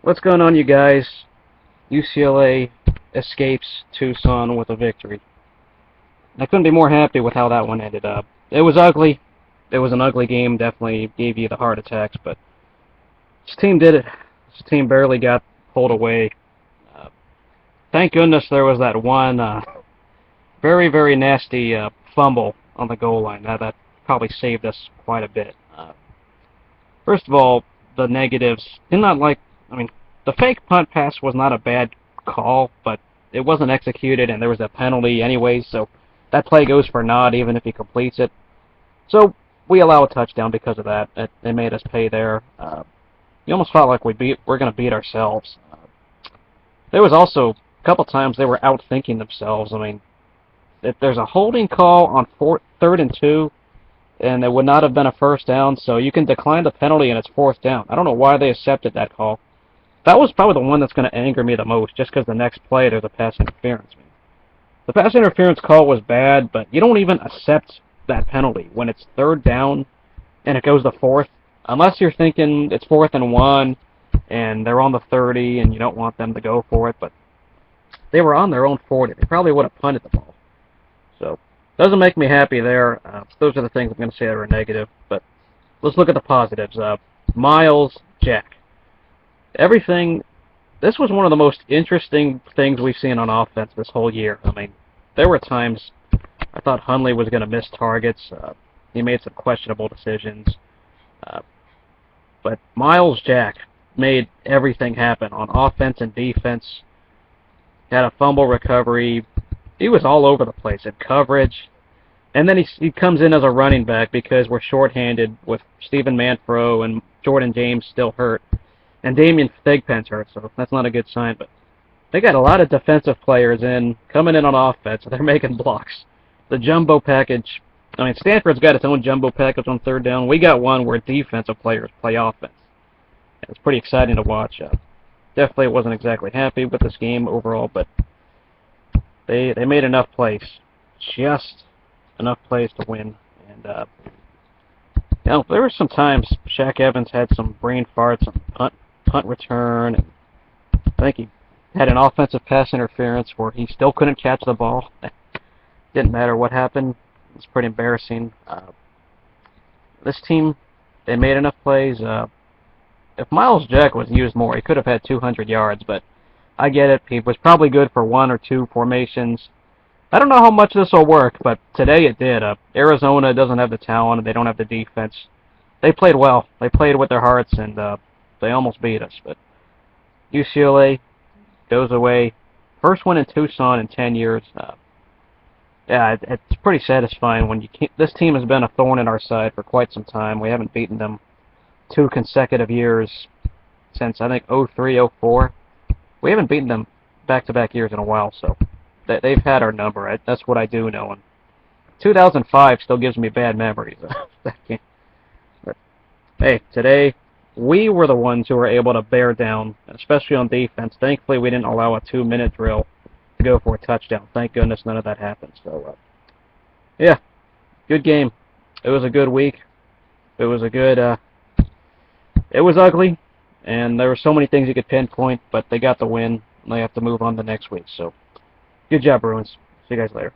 What's going on, you guys? UCLA escapes Tucson with a victory. I couldn't be more happy with how that one ended up. It was ugly. It was an ugly game. Definitely gave you the heart attacks, but this team did it. This team barely got pulled away. Uh, thank goodness there was that one very, very nasty fumble on the goal line. That probably saved us quite a bit. First of all, the negatives. Did not like. I mean, the fake punt pass was not a bad call, but it wasn't executed, and there was a penalty anyway. So that play goes for naught, even if he completes it. So we allow a touchdown because of that. It made us pay there. You almost felt like we're going to beat ourselves. There was also a couple times they were outthinking themselves. I mean, if there's a holding call on third and two, and it would not have been a first down, so you can decline the penalty and it's fourth down. I don't know why they accepted that call. That was probably the one that's going to anger me the most, just because the next play there's a pass interference. The pass interference call was bad, but you don't even accept that penalty when it's third down and it goes to fourth, unless you're thinking it's 4th and 1 and they're on the 30 and you don't want them to go for it. But they were on their own 40. They probably would have punted the ball. So doesn't make me happy there. Those are the things I'm going to say that are negative. But let's look at the positives. Miles Jack. Everything. This was one of the most interesting things we've seen on offense this whole year. I mean, there were times I thought Hundley was going to miss targets. He made some questionable decisions. Uh, but Miles Jack made everything happen on offense and defense. Had a fumble recovery. He was all over the place in coverage. And then he comes in as a running back because we're shorthanded with Stephen Manfro and Jordan James still hurt. And Damian Thigpen's hurt, so that's not a good sign. But they got a lot of defensive players coming in on offense, and they're making blocks. The jumbo package, I mean, Stanford's got its own jumbo package on third down. We got one where defensive players play offense. It's pretty exciting to watch. Definitely wasn't exactly happy with this game overall, but they made enough plays. Just enough plays to win. And, there were some times Shaq Evans had some brain farts on punt return, and I think he had an offensive pass interference where he still couldn't catch the ball. Didn't matter what happened. It was pretty embarrassing. This team, they made enough plays. If Miles Jack was used more, he could have had 200 yards, but I get it. He was probably good for one or two formations. I don't know how much this will work, but today it did. Arizona doesn't have the talent, and they don't have the defense. They played well. They played with their hearts, and they almost beat us. But UCLA goes away. First win in Tucson in 10 years. It's pretty satisfying when this team has been a thorn in our side for quite some time. We haven't beaten them 2 consecutive years since, I think, 03, 04. We haven't beaten them back-to-back years in a while, so they've had our number. That's what I do know. And 2005 still gives me bad memories of that game. But, hey, today, we were the ones who were able to bear down, especially on defense. Thankfully, we didn't allow a 2-minute drill to go for a touchdown. Thank goodness none of that happened. So, yeah, good game. It was a good week. It was a good, it was ugly, and there were so many things you could pinpoint, but they got the win, and they have to move on to next week. So, good job, Bruins. See you guys later.